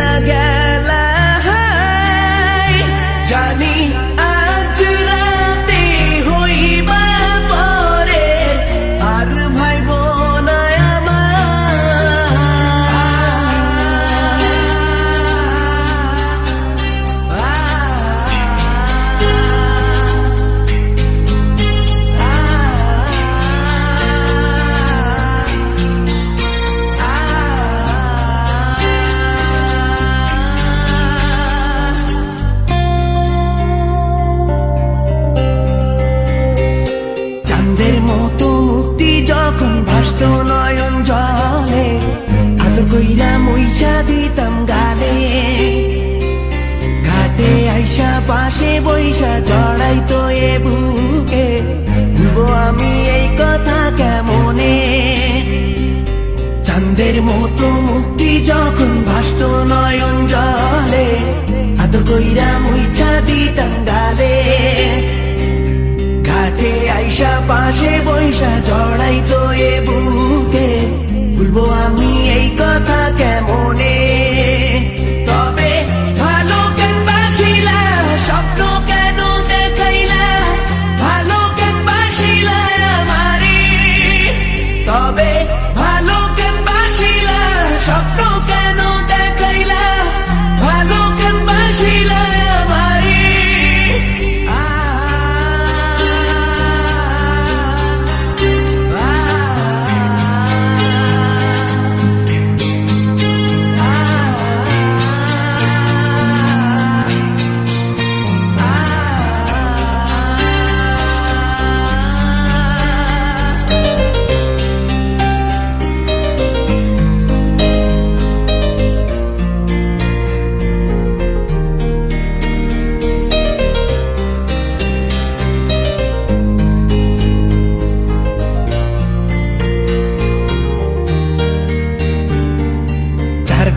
চইলা গেলা জানি আজ রাতে হইবা পরে আর ভাইব না চাঁদের মতো মুক্তি যখন ভাসত নয়ন জলে আদর কইরা মইসা দিতাম গালে ঘাটে আইসা পাশে বইসা জড়াইতো এ বুকে ভুলবো আমি এই কথা কেমনে চাঁদের মতো মুক্তি যখন ভাসত নয়ন জলে আদর কইরা মইসা দিতাম গালে ঘাটে আইসা পাশে বইসা জড়াইতো এ বুকে ভুলবো আমি এই কথা কেমনে তবে ভালো কেন বাসিলা স্বপ্ন কেন দেখাইলা ভালো কেন বাসিলা আমারে তবে ভালো কেন বাসিলা স্বপ্ন কেন দেখাইলা ভালো কেন বাসিলা আমারে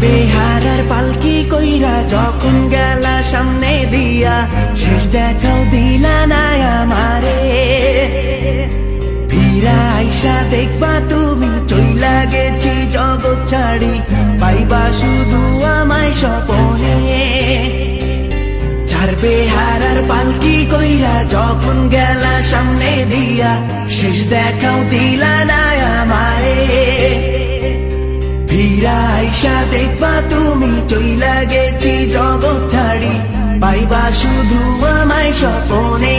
বেহারার পালকি কইরা যখন গেলা সামনে দিয়া শেষ দেখাও দিলা না আমারে ফিরা আইসা দেখবা তুমি চইলা গেছি জগৎ ছাড়ি পাইবা শুধু আমায় স্বপনে চার বেহারার পালকি কইরা যখন গেলা সামনে দিয়া শেষ দেখাও দিলা না আমারে ফিরা আইসা দেখবা তুমি চইলা গেছি জগৎ ছাড়ি পাইবা শুধু আমায় স্বপনে